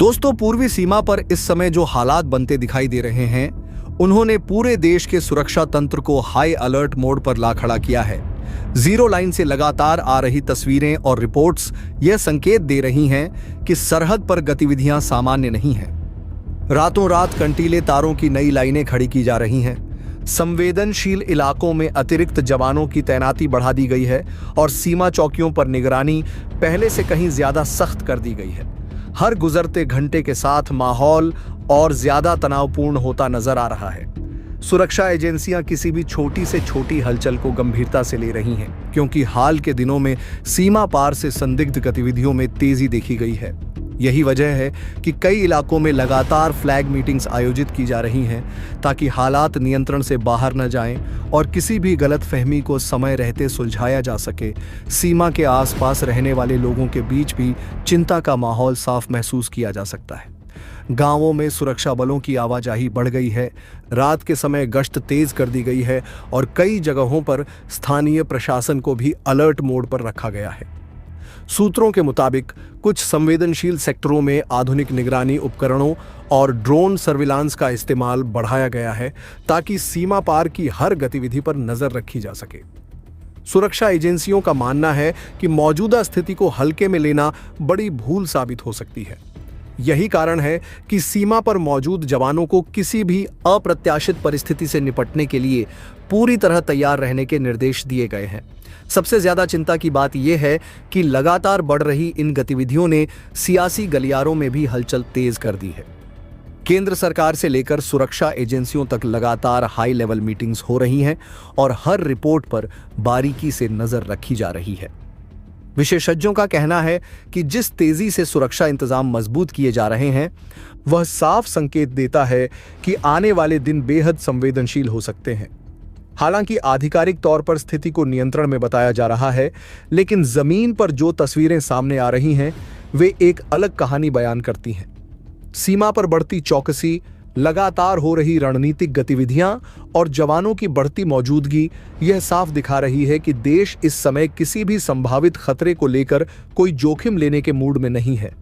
दोस्तों, पूर्वी सीमा पर इस समय जो हालात बनते दिखाई दे रहे हैं, उन्होंने पूरे देश के सुरक्षा तंत्र को हाई अलर्ट मोड पर ला खड़ा किया है। जीरो लाइन से लगातार आ रही तस्वीरें और रिपोर्ट्स यह संकेत दे रही हैं कि सरहद पर गतिविधियां सामान्य नहीं हैं। रातों रात कंटीले तारों की नई लाइनें खड़ी की जा रही हैं। संवेदनशील इलाकों में अतिरिक्त जवानों की तैनाती बढ़ा दी गई है और सीमा चौकियों पर निगरानी पहले से कहीं ज्यादा सख्त कर दी गई है। हर गुजरते घंटे के साथ माहौल और ज्यादा तनावपूर्ण होता नजर आ रहा है। सुरक्षा एजेंसियां किसी भी छोटी से छोटी हलचल को गंभीरता से ले रही हैं, क्योंकि हाल के दिनों में सीमा पार से संदिग्ध गतिविधियों में तेजी देखी गई है। यही वजह है कि कई इलाकों में लगातार फ्लैग मीटिंग्स आयोजित की जा रही हैं, ताकि हालात नियंत्रण से बाहर न जाएं और किसी भी गलतफहमी को समय रहते सुलझाया जा सके। सीमा के आसपास रहने वाले लोगों के बीच भी चिंता का माहौल साफ महसूस किया जा सकता है। गांवों में सुरक्षा बलों की आवाजाही बढ़ गई है, रात के समय गश्त तेज कर दी गई है और कई जगहों पर स्थानीय प्रशासन को भी अलर्ट मोड पर रखा गया है। सूत्रों के मुताबिक कुछ संवेदनशील सेक्टरों में आधुनिक निगरानी उपकरणों और ड्रोन सर्विलांस का इस्तेमाल बढ़ाया गया है, ताकि सीमा पार की हर गतिविधि पर नजर रखी जा सके। सुरक्षा एजेंसियों का मानना है कि मौजूदा स्थिति को हल्के में लेना बड़ी भूल साबित हो सकती है। यही कारण है कि सीमा पर मौजूद जवानों को किसी भी अप्रत्याशित परिस्थिति से निपटने के लिए पूरी तरह तैयार रहने के निर्देश दिए गए हैं। सबसे ज्यादा चिंता की बात यह है कि लगातार बढ़ रही इन गतिविधियों ने सियासी गलियारों में भी हलचल तेज कर दी है। केंद्र सरकार से लेकर सुरक्षा एजेंसियों तक लगातार हाई लेवल मीटिंग्स हो रही हैं और हर रिपोर्ट पर बारीकी से नजर रखी जा रही है। विशेषज्ञों का कहना है कि जिस तेजी से सुरक्षा इंतजाम मजबूत किए जा रहे हैं, वह साफ संकेत देता है कि आने वाले दिन बेहद संवेदनशील हो सकते हैं। हालांकि आधिकारिक तौर पर स्थिति को नियंत्रण में बताया जा रहा है, लेकिन जमीन पर जो तस्वीरें सामने आ रही हैं, वे एक अलग कहानी बयान करती हैं। सीमा पर बढ़ती चौकसी, लगातार हो रही रणनीतिक गतिविधियां और जवानों की बढ़ती मौजूदगी यह साफ दिखा रही है कि देश इस समय किसी भी संभावित खतरे को लेकर कोई जोखिम लेने के मूड में नहीं है।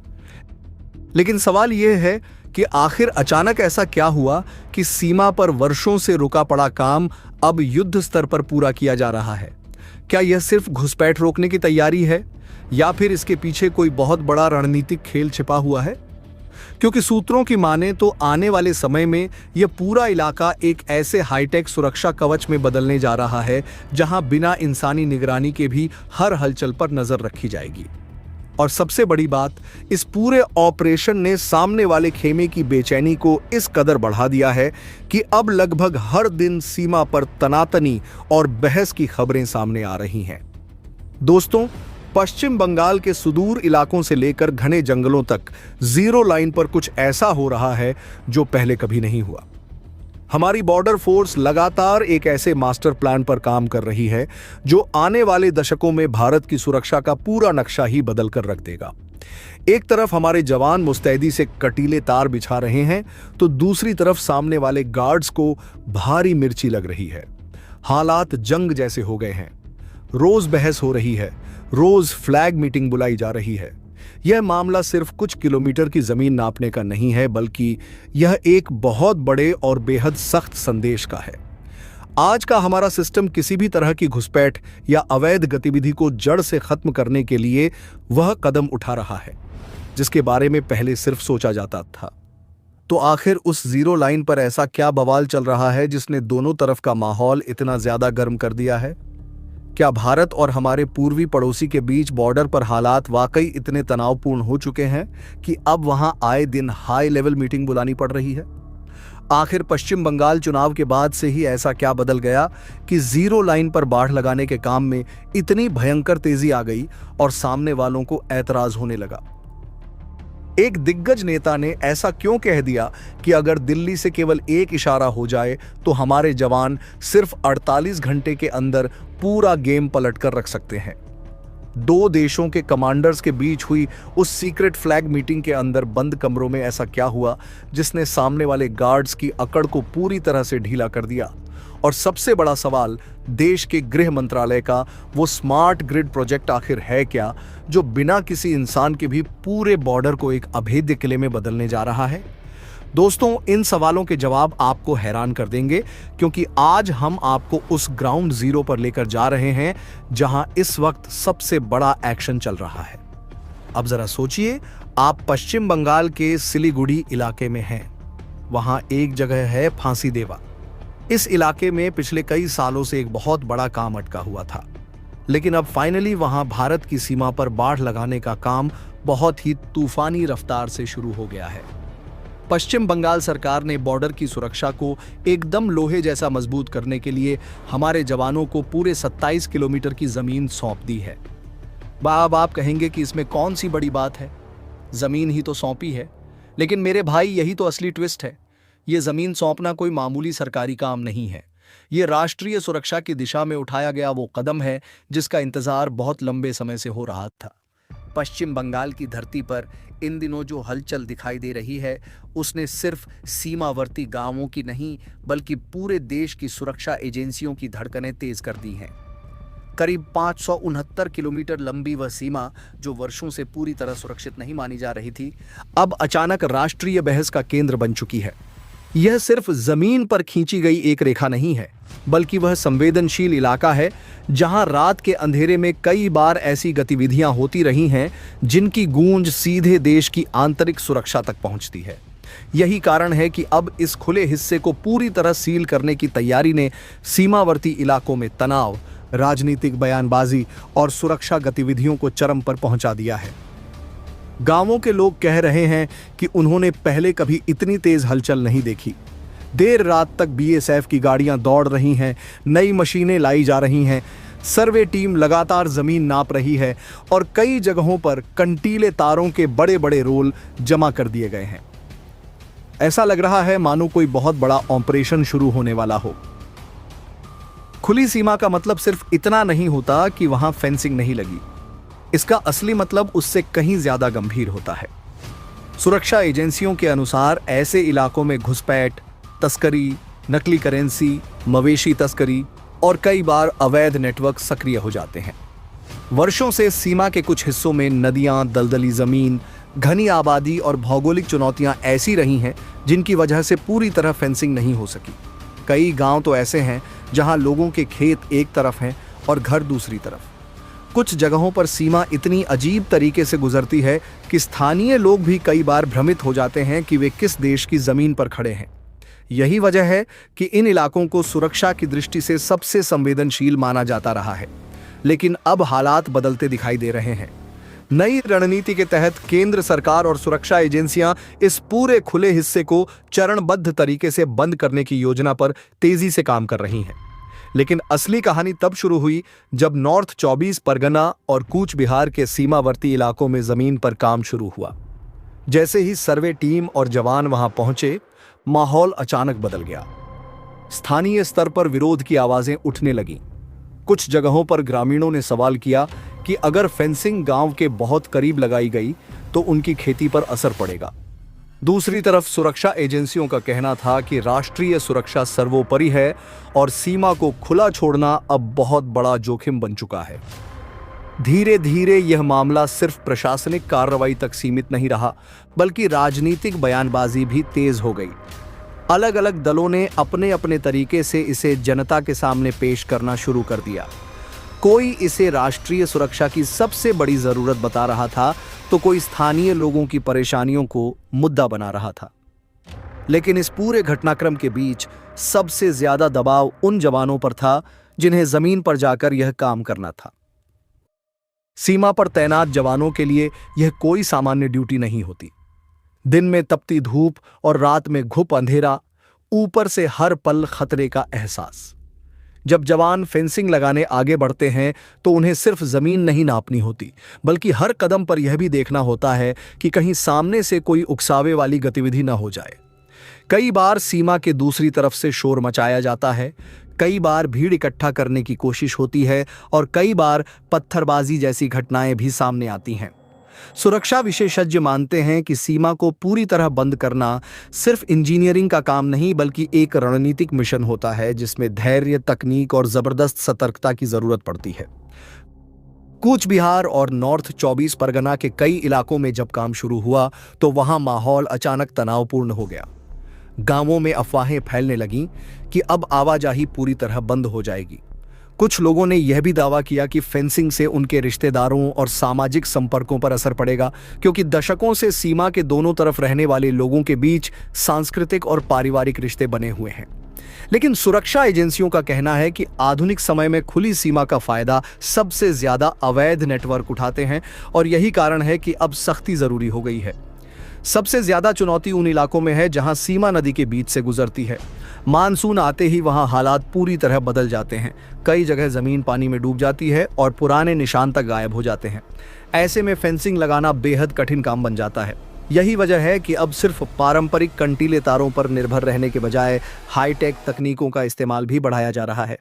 लेकिन सवाल यह है कि आखिर अचानक ऐसा क्या हुआ कि सीमा पर वर्षों से रुका पड़ा काम अब युद्ध स्तर पर पूरा किया जा रहा है? क्या यह सिर्फ घुसपैठ रोकने की तैयारी है, या फिर इसके पीछे कोई बहुत बड़ा रणनीतिक खेल छिपा हुआ है? क्योंकि सूत्रों की माने तो आने वाले समय में यह पूरा इलाका एक ऐसे हाईटेक सुरक्षा कवच में बदलने जा रहा है, जहां बिना इंसानी निगरानी के भी हर हलचल पर नजर रखी जाएगी। और सबसे बड़ी बात, इस पूरे ऑपरेशन ने सामने वाले खेमे की बेचैनी को इस कदर बढ़ा दिया है कि अब लगभग हर दिन सीमा पर तनातनी और बहस की खबरें सामने आ रही हैं। दोस्तों, पश्चिम बंगाल के सुदूर इलाकों से लेकर घने जंगलों तक जीरो लाइन पर कुछ ऐसा हो रहा है जो पहले कभी नहीं हुआ। हमारी बॉर्डर फोर्स लगातार एक ऐसे मास्टर प्लान पर काम कर रही है जो आने वाले दशकों में भारत की सुरक्षा का पूरा नक्शा ही बदल कर रख देगा। एक तरफ हमारे जवान मुस्तैदी से कटीले तार बिछा रहे हैं, तो दूसरी तरफ सामने वाले गार्ड्स को भारी मिर्ची लग रही है। हालात जंग जैसे हो गए हैं। रोज बहस हो रही है, रोज फ्लैग मीटिंग बुलाई जा रही है। यह मामला सिर्फ कुछ किलोमीटर की जमीन नापने का नहीं है, बल्कि यह एक बहुत बड़े और बेहद सख्त संदेश का है। आज का हमारा सिस्टम किसी भी तरह की घुसपैठ या अवैध गतिविधि को जड़ से खत्म करने के लिए वह कदम उठा रहा है जिसके बारे में पहले सिर्फ सोचा जाता था। तो आखिर उस जीरो लाइन पर ऐसा क्या बवाल चल रहा है जिसने दोनों तरफ का माहौल इतना ज्यादा गर्म कर दिया है? क्या भारत और हमारे पूर्वी पड़ोसी के बीच बॉर्डर पर हालात वाकई इतने तनावपूर्ण हो चुके हैं कि अब वहां आए दिन हाई लेवल मीटिंग बुलानी पड़ रही है? आखिर पश्चिम बंगाल चुनाव के बाद से ही ऐसा क्या बदल गया कि जीरो लाइन पर बाड़ लगाने के काम में इतनी भयंकर तेजी आ गई और सामने वालों को ऐतराज होने लगा? एक दिग्गज नेता ने ऐसा क्यों कह दिया कि अगर दिल्ली से केवल एक इशारा हो जाए तो हमारे जवान सिर्फ 48 घंटे के अंदर पूरा गेम पलट कर रख सकते हैं? दो देशों के कमांडर्स के बीच हुई उस सीक्रेट फ्लैग मीटिंग के अंदर बंद कमरों में ऐसा क्या हुआ जिसने सामने वाले गार्ड्स की अकड़ को पूरी तरह से ढीला कर दिया? और सबसे बड़ा सवाल, देश के गृह मंत्रालय का वो स्मार्ट ग्रिड प्रोजेक्ट आखिर है क्या, जो बिना किसी इंसान के भी पूरे बॉर्डर को एक अभेद्य किले में बदलने जा रहा है? दोस्तों, इन सवालों के जवाब आपको हैरान कर देंगे, क्योंकि आज हम आपको उस ग्राउंड जीरो पर लेकर जा रहे हैं जहां इस वक्त सबसे बड़ा एक्शन चल रहा है। अब जरा सोचिए, आप पश्चिम बंगाल के सिलीगुड़ी इलाके में हैं। वहां एक जगह है फांसी देवा। इस इलाके में पिछले कई सालों से एक बहुत बड़ा काम अटका हुआ था, लेकिन अब फाइनली वहां भारत की सीमा पर बाड़ लगाने का काम बहुत ही तूफानी रफ्तार से शुरू हो गया है। पश्चिम बंगाल सरकार ने बॉर्डर की सुरक्षा को एकदम लोहे जैसा मजबूत करने के लिए हमारे जवानों को पूरे 27 किलोमीटर की जमीन सौंप दी है। अब आप कहेंगे कि इसमें कौन सी बड़ी बात है, जमीन ही तो सौंपी है। लेकिन मेरे भाई, यही तो असली ट्विस्ट है। ये जमीन सौंपना कोई मामूली सरकारी काम नहीं है। ये राष्ट्रीय सुरक्षा की दिशा में उठाया गया वो कदम है जिसका इंतजार बहुत लंबे समय से हो रहा था। पश्चिम बंगाल की धरती पर इन दिनों जो हलचल दिखाई दे रही है, उसने सिर्फ सीमावर्ती गांवों की नहीं, बल्कि पूरे देश की सुरक्षा एजेंसियों की धड़कनें तेज कर दी हैं। करीब 569 किलोमीटर लंबी वह सीमा, जो वर्षों से पूरी तरह सुरक्षित नहीं मानी जा रही थी, अब अचानक राष्ट्रीय बहस का केंद्र बन चुकी है। यह सिर्फ जमीन पर खींची गई एक रेखा नहीं है, बल्कि वह संवेदनशील इलाका है जहां रात के अंधेरे में कई बार ऐसी गतिविधियां होती रही हैं जिनकी गूंज सीधे देश की आंतरिक सुरक्षा तक पहुंचती है। यही कारण है कि अब इस खुले हिस्से को पूरी तरह सील करने की तैयारी ने सीमावर्ती इलाकों में तनाव, राजनीतिक बयानबाजी और सुरक्षा गतिविधियों को चरम पर पहुंचा दिया है। गांवों के लोग कह रहे हैं कि उन्होंने पहले कभी इतनी तेज हलचल नहीं देखी। देर रात तक बीएसएफ की गाड़ियां दौड़ रही हैं, नई मशीनें लाई जा रही हैं, सर्वे टीम लगातार जमीन नाप रही है और कई जगहों पर कंटीले तारों के बड़े बड़े रोल जमा कर दिए गए हैं। ऐसा लग रहा है मानो कोई बहुत बड़ा ऑपरेशन शुरू होने वाला हो। खुली सीमा का मतलब सिर्फ इतना नहीं होता कि वहां फेंसिंग नहीं लगी। इसका असली मतलब उससे कहीं ज्यादा गंभीर होता है। सुरक्षा एजेंसियों के अनुसार ऐसे इलाकों में घुसपैठ, तस्करी, नकली करेंसी, मवेशी तस्करी और कई बार अवैध नेटवर्क सक्रिय हो जाते हैं। वर्षों से सीमा के कुछ हिस्सों में नदियां, दलदली जमीन, घनी आबादी और भौगोलिक चुनौतियां ऐसी रही हैं जिनकी वजह से पूरी तरह फेंसिंग नहीं हो सकी। कई गांव तो ऐसे हैं जहां लोगों के खेत एक तरफ हैं और घर दूसरी तरफ। कुछ जगहों पर सीमा इतनी अजीब तरीके से गुजरती है कि स्थानीय लोग भी कई बार भ्रमित हो जाते हैं कि वे किस देश की जमीन पर खड़े हैं। यही वजह है कि इन इलाकों को सुरक्षा की दृष्टि से सबसे संवेदनशील माना जाता रहा है। लेकिन अब हालात बदलते दिखाई दे रहे हैं। नई रणनीति के तहत केंद्र सरकार और सुरक्षा एजेंसियां इस पूरे खुले हिस्से को चरणबद्ध तरीके से बंद करने की योजना पर तेजी से काम कर रही हैं। लेकिन असली कहानी तब शुरू हुई जब नॉर्थ 24 परगना और कूच बिहार के सीमावर्ती इलाकों में जमीन पर काम शुरू हुआ। जैसे ही सर्वे टीम और जवान वहां पहुंचे, माहौल अचानक बदल गया। स्थानीय स्तर पर विरोध की आवाजें उठने लगीं। कुछ जगहों पर ग्रामीणों ने सवाल किया कि अगर फेंसिंग गांव के बहुत करीब लगाई गई तो उनकी खेती पर असर पड़ेगा। दूसरी तरफ सुरक्षा एजेंसियों का कहना था कि राष्ट्रीय सुरक्षा सर्वोपरि है और सीमा को खुला छोड़ना अब बहुत बड़ा जोखिम बन चुका है। धीरे धीरे यह मामला सिर्फ प्रशासनिक कार्रवाई तक सीमित नहीं रहा, बल्कि राजनीतिक बयानबाजी भी तेज हो गई। अलग अलग दलों ने अपने अपने तरीके से इसे जनता के सामने पेश करना शुरू कर दिया। कोई इसे राष्ट्रीय सुरक्षा की सबसे बड़ी जरूरत बता रहा था, तो कोई स्थानीय लोगों की परेशानियों को मुद्दा बना रहा था। लेकिन इस पूरे घटनाक्रम के बीच सबसे ज्यादा दबाव उन जवानों पर था जिन्हें जमीन पर जाकर यह काम करना था। सीमा पर तैनात जवानों के लिए यह कोई सामान्य ड्यूटी नहीं होती। दिन में तपती धूप और रात में घुप अंधेरा, ऊपर से हर पल खतरे का एहसास। जब जवान फेंसिंग लगाने आगे बढ़ते हैं तो उन्हें सिर्फ जमीन नहीं नापनी होती, बल्कि हर कदम पर यह भी देखना होता है कि कहीं सामने से कोई उकसावे वाली गतिविधि न हो जाए। कई बार सीमा के दूसरी तरफ से शोर मचाया जाता है, कई बार भीड़ इकट्ठा करने की कोशिश होती है और कई बार पत्थरबाजी जैसी घटनाएं भी सामने आती हैं। सुरक्षा विशेषज्ञ मानते हैं कि सीमा को पूरी तरह बंद करना सिर्फ इंजीनियरिंग का काम नहीं बल्कि एक रणनीतिक मिशन होता है जिसमें धैर्य, तकनीक और जबरदस्त सतर्कता की जरूरत पड़ती है। कूच बिहार और नॉर्थ 24 परगना के कई इलाकों में जब काम शुरू हुआ तो वहां माहौल अचानक तनावपूर्ण हो गया। गांवों में अफवाहें फैलने लगीं कि अब आवाजाही पूरी तरह बंद हो जाएगी। कुछ लोगों ने यह भी दावा किया कि फेंसिंग से उनके रिश्तेदारों और सामाजिक संपर्कों पर असर पड़ेगा, क्योंकि दशकों से सीमा के दोनों तरफ रहने वाले लोगों के बीच सांस्कृतिक और पारिवारिक रिश्ते बने हुए हैं। लेकिन सुरक्षा एजेंसियों का कहना है कि आधुनिक समय में खुली सीमा का फायदा सबसे ज्यादा अवैध नेटवर्क उठाते हैं और यही कारण है कि अब सख्ती जरूरी हो गई है। सबसे ज्यादा चुनौती उन इलाकों में है जहां सीमा नदी के बीच से गुजरती है। मानसून आते ही वहां हालात पूरी तरह बदल जाते हैं। कई जगह जमीन पानी में डूब जाती है और पुराने निशान तक गायब हो जाते हैं। ऐसे में फेंसिंग लगाना बेहद कठिन काम बन जाता है। यही वजह है कि अब सिर्फ पारंपरिक कंटीले तारों पर निर्भर रहने के बजाय हाईटेक तकनीकों का इस्तेमाल भी बढ़ाया जा रहा है।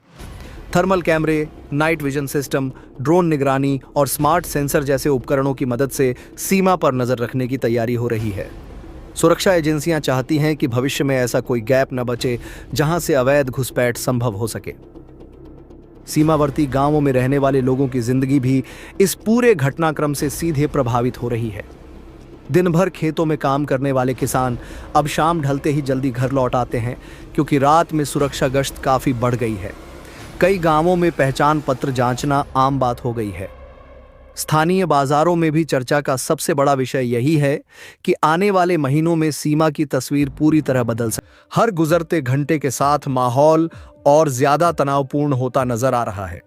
थर्मल कैमरे, नाइट विजन सिस्टम, ड्रोन निगरानी और स्मार्ट सेंसर जैसे उपकरणों की मदद से सीमा पर नजर रखने की तैयारी हो रही है। सुरक्षा एजेंसियां चाहती हैं कि भविष्य में ऐसा कोई गैप न बचे जहां से अवैध घुसपैठ संभव हो सके। सीमावर्ती गांवों में रहने वाले लोगों की जिंदगी भी इस पूरे घटनाक्रम से सीधे प्रभावित हो रही है। दिन भर खेतों में काम करने वाले किसान अब शाम ढलते ही जल्दी घर लौट आते हैं, क्योंकि रात में सुरक्षा गश्त काफी बढ़ गई है। कई गांवों में पहचान पत्र जांचना आम बात हो गई है। स्थानीय बाजारों में भी चर्चा का सबसे बड़ा विषय यही है कि आने वाले महीनों में सीमा की तस्वीर पूरी तरह बदल सकती है। हर गुजरते घंटे के साथ माहौल और ज्यादा तनावपूर्ण होता नजर आ रहा है।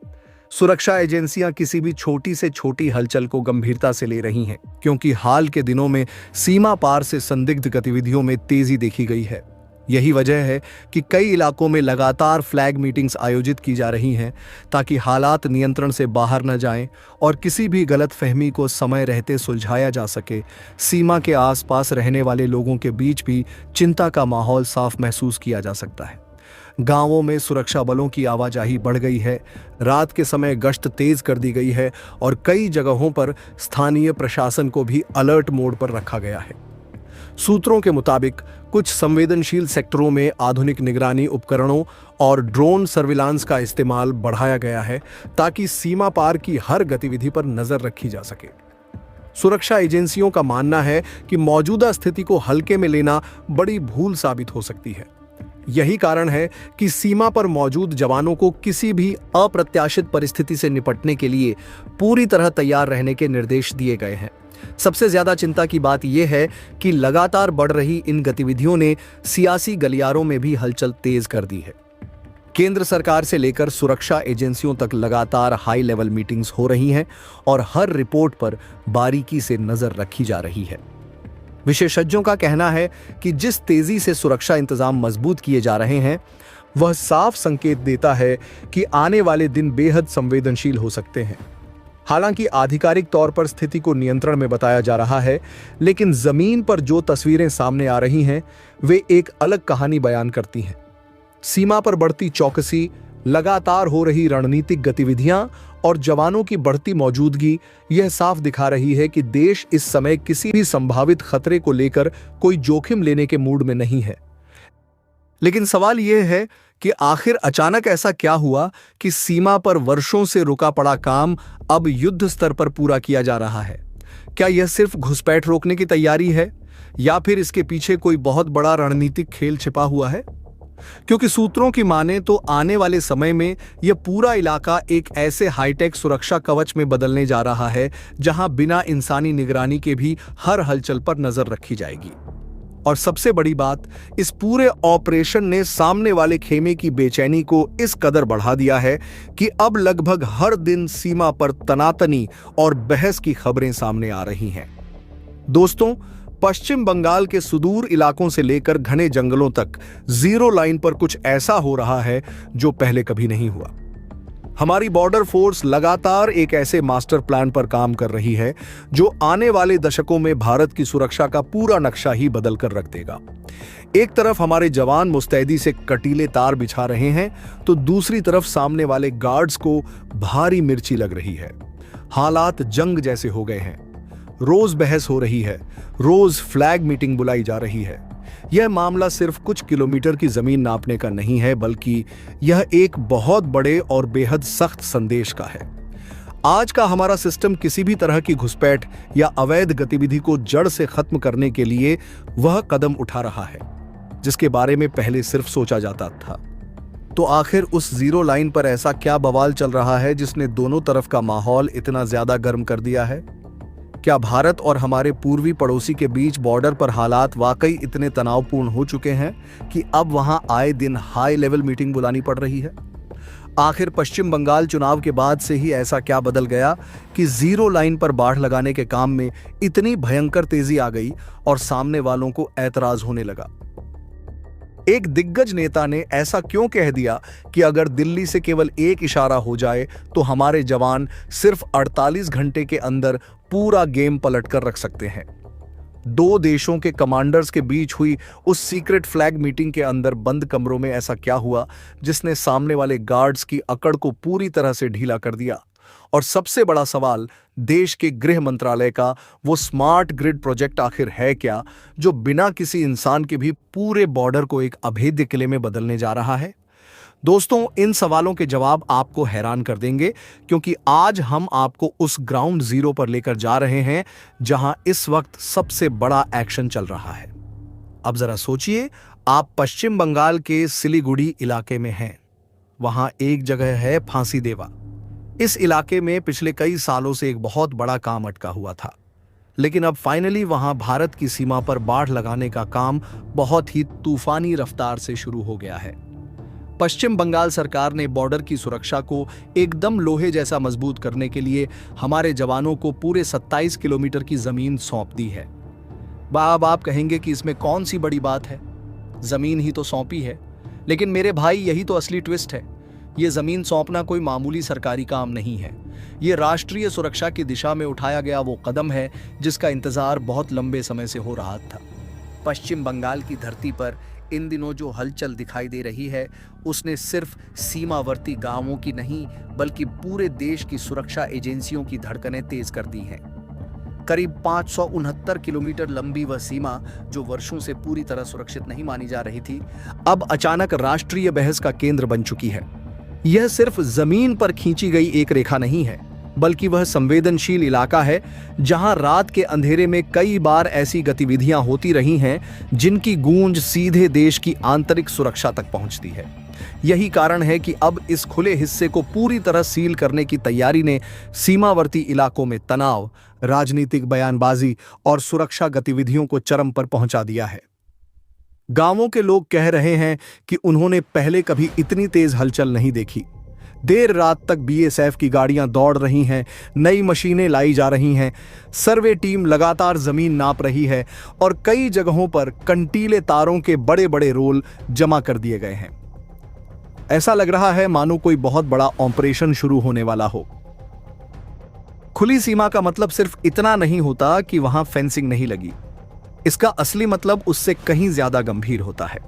सुरक्षा एजेंसियां किसी भी छोटी से छोटी हलचल को गंभीरता से ले रही हैं, क्योंकि हाल के दिनों में सीमा पार से संदिग्ध गतिविधियों में तेजी देखी गई है। यही वजह है कि कई इलाकों में लगातार फ्लैग मीटिंग्स आयोजित की जा रही हैं, ताकि हालात नियंत्रण से बाहर न जाएं और किसी भी गलतफहमी को समय रहते सुलझाया जा सके। सीमा के आसपास रहने वाले लोगों के बीच भी चिंता का माहौल साफ महसूस किया जा सकता है। गांवों में सुरक्षा बलों की आवाजाही बढ़ गई है, रात के समय गश्त तेज कर दी गई है और कई जगहों पर स्थानीय प्रशासन को भी अलर्ट मोड पर रखा गया है। सूत्रों के मुताबिक कुछ संवेदनशील सेक्टरों में आधुनिक निगरानी उपकरणों और ड्रोन सर्विलांस का इस्तेमाल बढ़ाया गया है, ताकि सीमा पार की हर गतिविधि पर नजर रखी जा सके। सुरक्षा एजेंसियों का मानना है कि मौजूदा स्थिति को हल्के में लेना बड़ी भूल साबित हो सकती है। यही कारण है कि सीमा पर मौजूद जवानों को किसी भी अप्रत्याशित परिस्थिति से निपटने के लिए पूरी तरह तैयार रहने के निर्देश दिए गए हैं। सबसे ज्यादा चिंता की बात यह है कि लगातार बढ़ रही इन गतिविधियों ने सियासी गलियारों में भी हलचल तेज कर दी है। केंद्र सरकार से लेकर सुरक्षा एजेंसियों तक लगातार हाई लेवल मीटिंग्स हो रही हैं और हर रिपोर्ट पर बारीकी से नजर रखी जा रही है। विशेषज्ञों का कहना है कि जिस तेजी से सुरक्षा इंतजाम मजबूत किए जा रहे हैं, वह साफ संकेत देता है कि आने वाले दिन बेहद संवेदनशील हो सकते हैं। हालांकि आधिकारिक तौर पर स्थिति को नियंत्रण में बताया जा रहा है, लेकिन जमीन पर जो तस्वीरें सामने आ रही हैं, वे एक अलग कहानी बयान करती हैं। सीमा पर बढ़ती चौकसी, लगातार हो रही रणनीतिक गतिविधियां और जवानों की बढ़ती मौजूदगी यह साफ दिखा रही है कि देश इस समय किसी भी संभावित खतरे को लेकर कोई जोखिम लेने के मूड में नहीं है। लेकिन सवाल यह है कि आखिर अचानक ऐसा क्या हुआ कि सीमा पर वर्षों से रुका पड़ा काम अब युद्ध स्तर पर पूरा किया जा रहा है? क्या यह सिर्फ घुसपैठ रोकने की तैयारी है या फिर इसके पीछे कोई बहुत बड़ा रणनीतिक खेल छिपा हुआ है? क्योंकि सूत्रों की माने तो आने वाले समय में यह पूरा इलाका एक ऐसे हाईटेक सुरक्षा कवच में बदलने जा रहा है जहां बिना इंसानी निगरानी के भी हर हलचल पर नजर रखी जाएगी। और सबसे बड़ी बात, इस पूरे ऑपरेशन ने सामने वाले खेमे की बेचैनी को इस कदर बढ़ा दिया है कि अब लगभग हर दिन सीमा पर तनातनी और बहस की खबरें सामने आ रही हैं। दोस्तों, पश्चिम बंगाल के सुदूर इलाकों से लेकर घने जंगलों तक जीरो लाइन पर कुछ ऐसा हो रहा है जो पहले कभी नहीं हुआ। हमारी बॉर्डर फोर्स लगातार एक ऐसे मास्टर प्लान पर काम कर रही है जो आने वाले दशकों में भारत की सुरक्षा का पूरा नक्शा ही बदल कर रख देगा। एक तरफ हमारे जवान मुस्तैदी से कटीले तार बिछा रहे हैं तो दूसरी तरफ सामने वाले गार्ड्स को भारी मिर्ची लग रही है। हालात जंग जैसे हो गए हैं। रोज बहस हो रही है, रोज फ्लैग मीटिंग बुलाई जा रही है। यह मामला सिर्फ कुछ किलोमीटर की जमीन नापने का नहीं है, बल्कि यह एक बहुत बड़े और बेहद सख्त संदेश का है। आज का हमारा सिस्टम किसी भी तरह की घुसपैठ या अवैध गतिविधि को जड़ से खत्म करने के लिए वह कदम उठा रहा है जिसके बारे में पहले सिर्फ सोचा जाता था। तो आखिर उस जीरो लाइन पर ऐसा क्या बवाल चल रहा है जिसने दोनों तरफ का माहौल इतना ज्यादा गर्म कर दिया है? क्या भारत और हमारे पूर्वी पड़ोसी के बीच बॉर्डर पर हालात वाकई इतने तनावपूर्ण हो चुके हैं कि अब वहां आए दिन हाई लेवल मीटिंग बुलानी पड़ रही है? आखिर पश्चिम बंगाल चुनाव के बाद से ही ऐसा क्या बदल गया कि जीरो लाइन पर बाड़ लगाने के काम में इतनी भयंकर तेजी आ गई और सामने वालों को ऐतराज होने लगा? एक दिग्गज नेता ने ऐसा क्यों कह दिया कि अगर दिल्ली से केवल एक इशारा हो जाए तो हमारे जवान सिर्फ 48 घंटे के अंदर पूरा गेम पलट कर रख सकते हैं? दो देशों के कमांडर्स के बीच हुई उस सीक्रेट फ्लैग मीटिंग के अंदर बंद कमरों में ऐसा क्या हुआ जिसने सामने वाले गार्ड्स की अकड़ को पूरी तरह से ढीला कर दिया? और सबसे बड़ा सवाल, देश के गृह मंत्रालय का वो स्मार्ट ग्रिड प्रोजेक्ट आखिर है क्या, जो बिना किसी इंसान के भी पूरे बॉर्डर को एक अभेद्य किले में बदलने जा रहा है? दोस्तों, इन सवालों के जवाब आपको हैरान कर देंगे, क्योंकि आज हम आपको उस ग्राउंड जीरो पर लेकर जा रहे हैं जहां इस वक्त सबसे बड़ा एक्शन चल रहा है। अब जरा सोचिए, आप पश्चिम बंगाल के सिलीगुड़ी इलाके में हैं। वहां एक जगह है फांसी देवा। इस इलाके में पिछले कई सालों से एक बहुत बड़ा काम अटका हुआ था, लेकिन अब फाइनली वहां भारत की सीमा पर बाड़ लगाने का काम बहुत ही तूफानी रफ्तार से शुरू हो गया है। पश्चिम बंगाल सरकार ने बॉर्डर की सुरक्षा को एकदम लोहे जैसा मजबूत करने के लिए हमारे जवानों को पूरे 27 किलोमीटर की जमीन सौंप दी है। अब आप कहेंगे कि इसमें कौन सी बड़ी बात है, जमीन ही तो सौंपी है। लेकिन मेरे भाई, यही तो असली ट्विस्ट है। ये जमीन सौंपना कोई मामूली सरकारी काम नहीं है। ये राष्ट्रीय सुरक्षा की दिशा में उठाया गया वो कदम है जिसका इंतजार बहुत लंबे समय से हो रहा था। पश्चिम बंगाल की धरती पर इन दिनों जो हलचल दिखाई दे रही है, उसने सिर्फ सीमावर्ती गांवों की नहीं, बल्कि पूरे देश की सुरक्षा एजेंसियों की धड़कनें तेज कर दी हैं। करीब 569 किलोमीटर लंबी वह सीमा, जो वर्षों से पूरी तरह सुरक्षित नहीं मानी जा रही थी, अब अचानक राष्ट्रीय बहस का केंद्र बन चुकी है। यह सिर्फ जमीन पर खींची गई एक रेखा नहीं है, बल्कि वह संवेदनशील इलाका है जहां रात के अंधेरे में कई बार ऐसी गतिविधियां होती रही हैं जिनकी गूंज सीधे देश की आंतरिक सुरक्षा तक पहुंचती है। यही कारण है कि अब इस खुले हिस्से को पूरी तरह सील करने की तैयारी ने सीमावर्ती इलाकों में तनाव, राजनीतिक बयानबाजी और सुरक्षा गतिविधियों को चरम पर पहुंचा दिया है। गांवों के लोग कह रहे हैं कि उन्होंने पहले कभी इतनी तेज हलचल नहीं देखी। देर रात तक बीएसएफ की गाड़ियां दौड़ रही हैं, नई मशीनें लाई जा रही हैं, सर्वे टीम लगातार जमीन नाप रही है और कई जगहों पर कंटीले तारों के बड़े बड़े रोल जमा कर दिए गए हैं। ऐसा लग रहा है मानो कोई बहुत बड़ा ऑपरेशन शुरू होने वाला हो। खुली सीमा का मतलब सिर्फ इतना नहीं होता कि वहां फेंसिंग नहीं लगी। इसका असली मतलब उससे कहीं ज्यादा गंभीर होता है।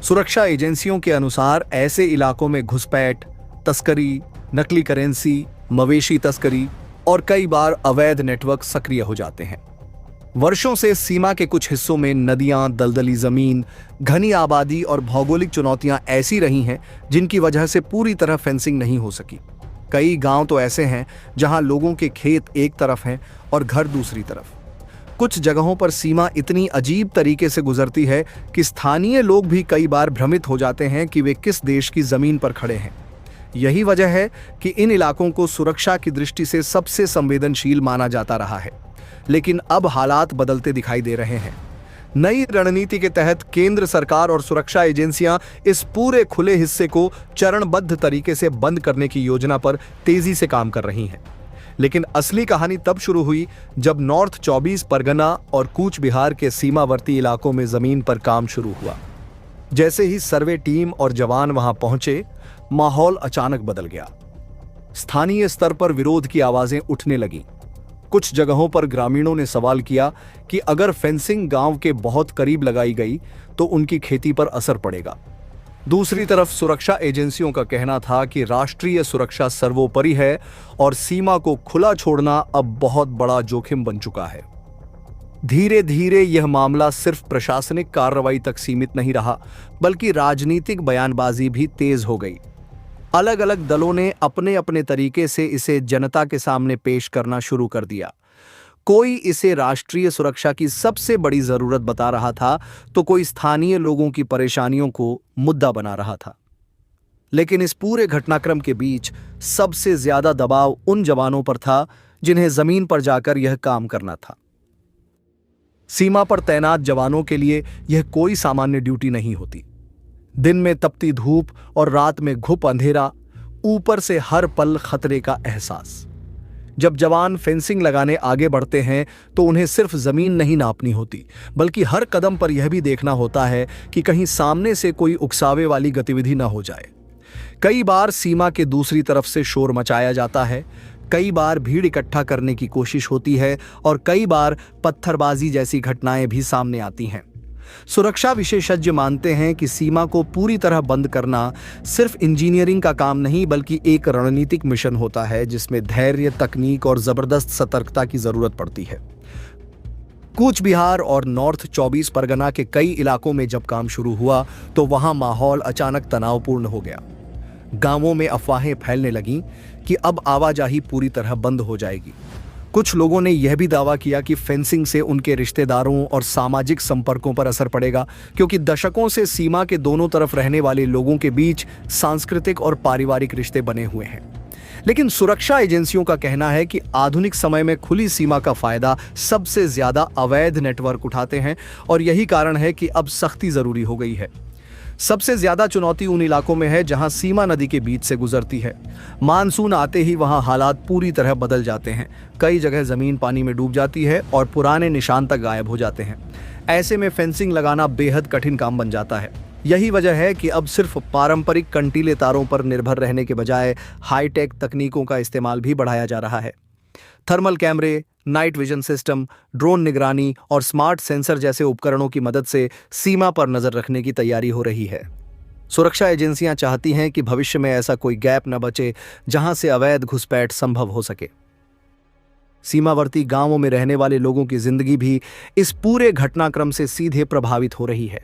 सुरक्षा एजेंसियों के अनुसार ऐसे इलाकों में घुसपैठ, तस्करी, नकली करेंसी, मवेशी तस्करी और कई बार अवैध नेटवर्क सक्रिय हो जाते हैं। वर्षों से सीमा के कुछ हिस्सों में नदियां, दलदली जमीन, घनी आबादी और भौगोलिक चुनौतियां ऐसी रही हैं जिनकी वजह से पूरी तरह फेंसिंग नहीं हो सकी। कई गांव तो ऐसे हैं जहां लोगों के खेत एक तरफ हैं और घर दूसरी तरफ। कुछ जगहों पर सीमा इतनी अजीब तरीके से गुजरती है कि स्थानीय लोग भी कई बार भ्रमित हो जाते हैं कि वे किस देश की जमीन पर खड़े हैं। यही वजह है कि इन इलाकों को सुरक्षा की दृष्टि से सबसे संवेदनशील माना जाता रहा है। लेकिन अब हालात बदलते दिखाई दे रहे हैं। नई रणनीति के तहत केंद्र सरकार और सुरक्षा एजेंसियां इस पूरे खुले हिस्से को चरणबद्ध तरीके से बंद करने की योजना पर तेजी से काम कर रही हैं। लेकिन असली कहानी तब शुरू हुई जब नॉर्थ 24 परगना और कूच बिहार के सीमावर्ती इलाकों में जमीन पर काम शुरू हुआ। जैसे ही सर्वे टीम और जवान वहां पहुंचे, माहौल अचानक बदल गया। स्थानीय स्तर पर विरोध की आवाजें उठने लगीं। कुछ जगहों पर ग्रामीणों ने सवाल किया कि अगर फेंसिंग गांव के बहुत करीब लगाई गई तो उनकी खेती पर असर पड़ेगा। दूसरी तरफ सुरक्षा एजेंसियों का कहना था कि राष्ट्रीय सुरक्षा सर्वोपरि है और सीमा को खुला छोड़ना अब बहुत बड़ा जोखिम बन चुका है। धीरे धीरे यह मामला सिर्फ प्रशासनिक कार्रवाई तक सीमित नहीं रहा, बल्कि राजनीतिक बयानबाजी भी तेज हो गई। अलग अलग दलों ने अपने अपने तरीके से इसे जनता के सामने पेश करना शुरू कर दिया। कोई इसे राष्ट्रीय सुरक्षा की सबसे बड़ी जरूरत बता रहा था, तो कोई स्थानीय लोगों की परेशानियों को मुद्दा बना रहा था। लेकिन इस पूरे घटनाक्रम के बीच सबसे ज्यादा दबाव उन जवानों पर था जिन्हें जमीन पर जाकर यह काम करना था। सीमा पर तैनात जवानों के लिए यह कोई सामान्य ड्यूटी नहीं होती। दिन में तपती धूप और रात में घुप अंधेरा, ऊपर से हर पल खतरे का एहसास। जब जवान फेंसिंग लगाने आगे बढ़ते हैं तो उन्हें सिर्फ जमीन नहीं नापनी होती, बल्कि हर कदम पर यह भी देखना होता है कि कहीं सामने से कोई उकसावे वाली गतिविधि न हो जाए। कई बार सीमा के दूसरी तरफ से शोर मचाया जाता है, कई बार भीड़ इकट्ठा करने की कोशिश होती है और कई बार पत्थरबाजी जैसी घटनाएं भी सामने आती हैं। सुरक्षा विशेषज्ञ मानते हैं कि सीमा को पूरी तरह बंद करना सिर्फ इंजीनियरिंग का काम नहीं, बल्कि एक रणनीतिक मिशन होता है जिसमें धैर्य, तकनीक और जबरदस्त सतर्कता की जरूरत पड़ती है। कूच बिहार और नॉर्थ 24 परगना के कई इलाकों में जब काम शुरू हुआ तो वहां माहौल अचानक तनावपूर्ण हो गया। गांवों में अफवाहें फैलने लगीं कि अब आवाजाही पूरी तरह बंद हो जाएगी। कुछ लोगों ने यह भी दावा किया कि फेंसिंग से उनके रिश्तेदारों और सामाजिक संपर्कों पर असर पड़ेगा, क्योंकि दशकों से सीमा के दोनों तरफ रहने वाले लोगों के बीच सांस्कृतिक और पारिवारिक रिश्ते बने हुए हैं। लेकिन सुरक्षा एजेंसियों का कहना है कि आधुनिक समय में खुली सीमा का फायदा सबसे ज्यादा अवैध नेटवर्क उठाते हैं और यही कारण है कि अब सख्ती जरूरी हो गई है। सबसे ज्यादा चुनौती उन इलाकों में है जहां सीमा नदी के बीच से गुजरती है। मानसून आते ही वहां हालात पूरी तरह बदल जाते हैं। कई जगह जमीन पानी में डूब जाती है और पुराने निशान तक गायब हो जाते हैं। ऐसे में फेंसिंग लगाना बेहद कठिन काम बन जाता है। यही वजह है कि अब सिर्फ पारंपरिक कंटीले तारों पर निर्भर रहने के बजाय हाईटेक तकनीकों का इस्तेमाल भी बढ़ाया जा रहा है। थर्मल कैमरे, नाइट विजन सिस्टम, ड्रोन निगरानी और स्मार्ट सेंसर जैसे उपकरणों की मदद से सीमा पर नजर रखने की तैयारी हो रही है। सुरक्षा एजेंसियां चाहती हैं कि भविष्य में ऐसा कोई गैप न बचे जहां से अवैध घुसपैठ संभव हो सके। सीमावर्ती गांवों में रहने वाले लोगों की जिंदगी भी इस पूरे घटनाक्रम से सीधे प्रभावित हो रही है।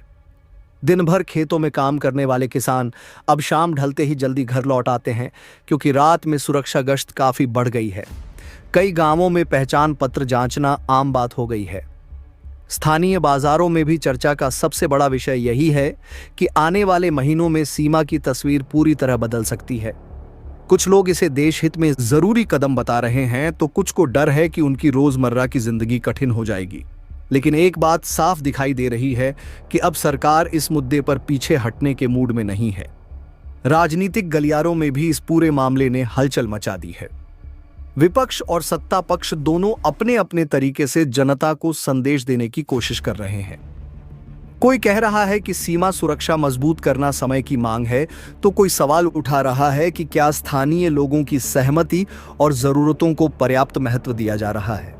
दिन भर खेतों में काम करने वाले किसान अब शाम ढलते ही जल्दी घर लौट आते हैं, क्योंकि रात में सुरक्षा गश्त काफी बढ़ गई है। कई गांवों में पहचान पत्र जांचना आम बात हो गई है। स्थानीय बाजारों में भी चर्चा का सबसे बड़ा विषय यही है कि आने वाले महीनों में सीमा की तस्वीर पूरी तरह बदल सकती है। कुछ लोग इसे देश हित में जरूरी कदम बता रहे हैं, तो कुछ को डर है कि उनकी रोजमर्रा की जिंदगी कठिन हो जाएगी। लेकिन एक बात साफ दिखाई दे रही है कि अब सरकार इस मुद्दे पर पीछे हटने के मूड में नहीं है। राजनीतिक गलियारों में भी इस पूरे मामले ने हलचल मचा दी है। विपक्ष और सत्ता पक्ष दोनों अपने अपने तरीके से जनता को संदेश देने की कोशिश कर रहे हैं। कोई कह रहा है कि सीमा सुरक्षा मजबूत करना समय की मांग है, तो कोई सवाल उठा रहा है कि क्या स्थानीय लोगों की सहमति और जरूरतों को पर्याप्त महत्व दिया जा रहा है।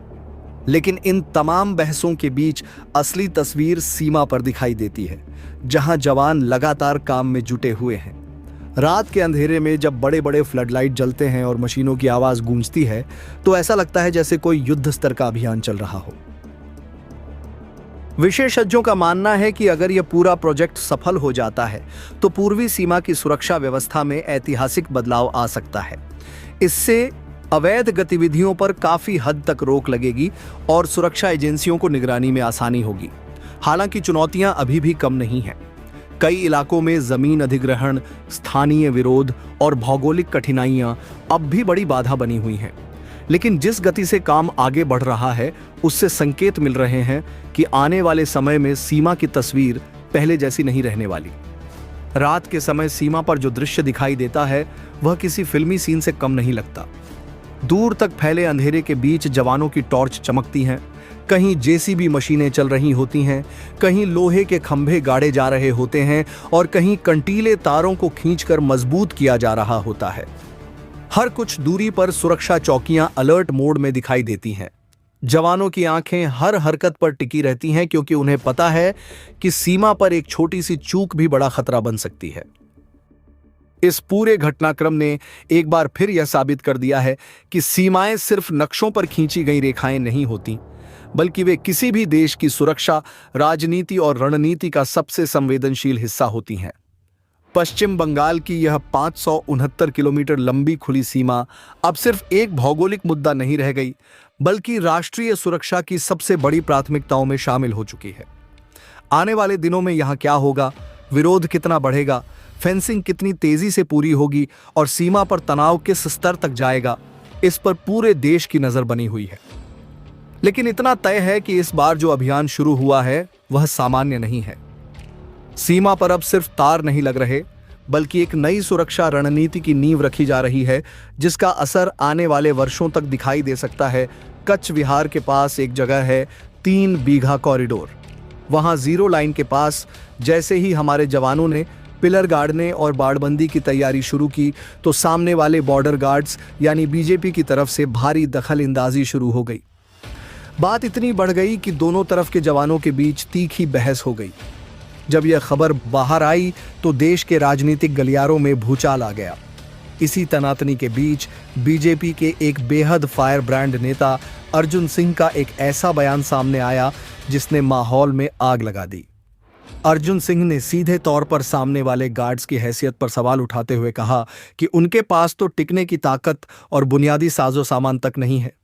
लेकिन इन तमाम बहसों के बीच असली तस्वीर सीमा पर दिखाई देती है, जहां जवान लगातार काम में जुटे हुए हैं। रात के अंधेरे में जब बड़े बड़े फ्लडलाइट जलते हैं और मशीनों की आवाज गूंजती है, तो ऐसा लगता है जैसे कोई युद्ध स्तर का अभियान चल रहा हो। विशेषज्ञों का मानना है कि अगर यह पूरा प्रोजेक्ट सफल हो जाता है तो पूर्वी सीमा की सुरक्षा व्यवस्था में ऐतिहासिक बदलाव आ सकता है। इससे अवैध गतिविधियों पर काफी हद तक रोक लगेगी और सुरक्षा एजेंसियों को निगरानी में आसानी होगी। हालांकि चुनौतियां अभी भी कम नहीं हैं। कई इलाकों में जमीन अधिग्रहण, स्थानीय विरोध और भौगोलिक कठिनाइयां अब भी बड़ी बाधा बनी हुई हैं। लेकिन जिस गति से काम आगे बढ़ रहा है, उससे संकेत मिल रहे हैं कि आने वाले समय में सीमा की तस्वीर पहले जैसी नहीं रहने वाली। रात के समय सीमा पर जो दृश्य दिखाई देता है, वह किसी फिल्मी सीन से कम नहीं लगता। दूर तक फैले अंधेरे के बीच जवानों की टॉर्च चमकती हैं, कहीं जेसीबी मशीनें चल रही होती हैं, कहीं लोहे के खंभे गाड़े जा रहे होते हैं और कहीं कंटीले तारों को खींचकर मजबूत किया जा रहा होता है। हर कुछ दूरी पर सुरक्षा चौकियां अलर्ट मोड में दिखाई देती हैं। जवानों की आंखें हर हरकत पर टिकी रहती हैं क्योंकि उन्हें पता है कि सीमा पर एक छोटी सी चूक भी बड़ा खतरा बन सकती है। इस पूरे घटनाक्रम ने एक बार फिर यह साबित कर दिया है कि सीमाएं सिर्फ नक्शों पर खींची गई रेखाएं नहीं होती, बल्कि वे किसी भी देश की सुरक्षा, राजनीति और रणनीति का सबसे संवेदनशील हिस्सा होती हैं। पश्चिम बंगाल की यह 569 किलोमीटर लंबी खुली सीमा अब सिर्फ एक भौगोलिक मुद्दा नहीं रह गई, बल्कि राष्ट्रीय सुरक्षा की सबसे बड़ी प्राथमिकताओं में शामिल हो चुकी है। आने वाले दिनों में यहां क्या होगा, विरोध कितना बढ़ेगा, फेंसिंग कितनी तेजी से पूरी होगी और सीमा पर तनाव किस स्तर तक जाएगा, इस पर पूरे देश की नजर बनी हुई है। लेकिन इतना तय है कि इस बार जो अभियान शुरू हुआ है वह सामान्य नहीं है। सीमा पर अब सिर्फ तार नहीं लग रहे, बल्कि एक नई सुरक्षा रणनीति की नींव रखी जा रही है, जिसका असर आने वाले वर्षों तक दिखाई दे सकता है। कच्छ विहार के पास एक जगह है 3 बीघा कॉरिडोर। वहां जीरो लाइन के पास जैसे ही हमारे जवानों ने पिलर गाड़ने और बाड़बंदी की तैयारी शुरू की, तो सामने वाले बॉर्डर गार्ड्स यानी बीजेपी की तरफ से भारी दखल-अंदाजी शुरू हो गई। बात इतनी बढ़ गई कि दोनों तरफ के जवानों के बीच तीखी बहस हो गई। जब यह खबर बाहर आई तो देश के राजनीतिक गलियारों में भूचाल आ गया। इसी तनातनी के बीच बीजेपी के एक बेहद फायर ब्रांड नेता अर्जुन सिंह का एक ऐसा बयान सामने आया जिसने माहौल में आग लगा दी। अर्जुन सिंह ने सीधे तौर पर सामने वाले गार्ड्स की हैसियत पर सवाल उठाते हुए कहा कि उनके पास तो टिकने की ताकत और बुनियादी साजो सामान तक नहीं है।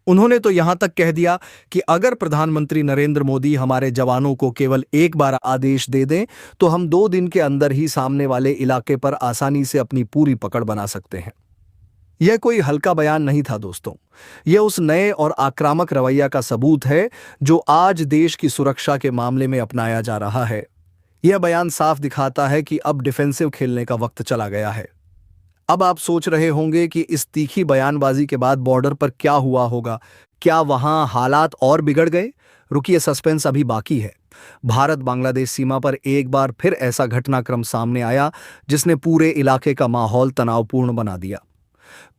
उन्होंने तो यहां तक कह दिया कि अगर प्रधानमंत्री नरेंद्र मोदी हमारे जवानों को केवल एक बार आदेश दे दें तो हम 2 दिन के अंदर ही सामने वाले इलाके पर आसानी से अपनी पूरी पकड़ बना सकते हैं। यह कोई हल्का बयान नहीं था दोस्तों, यह उस नए और आक्रामक रवैया का सबूत है जो आज देश की सुरक्षा के मामले में अपनाया जा रहा है। यह बयान साफ दिखाता है कि अब डिफेंसिव खेलने का वक्त चला गया है। अब आप सोच रहे होंगे कि इस तीखी बयानबाजी के बाद बॉर्डर पर क्या हुआ होगा, क्या वहां हालात और बिगड़ गए? रुकिए, सस्पेंस अभी बाकी है। भारत बांग्लादेश सीमा पर एक बार फिर ऐसा घटनाक्रम सामने आया जिसने पूरे इलाके का माहौल तनावपूर्ण बना दिया।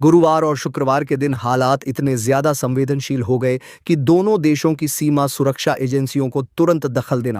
गुरुवार और शुक्रवार के दिन हालात इतने ज्यादा संवेदनशील हो गए कि दोनों देशों की सीमा सुरक्षा एजेंसियों को तुरंत दखल देना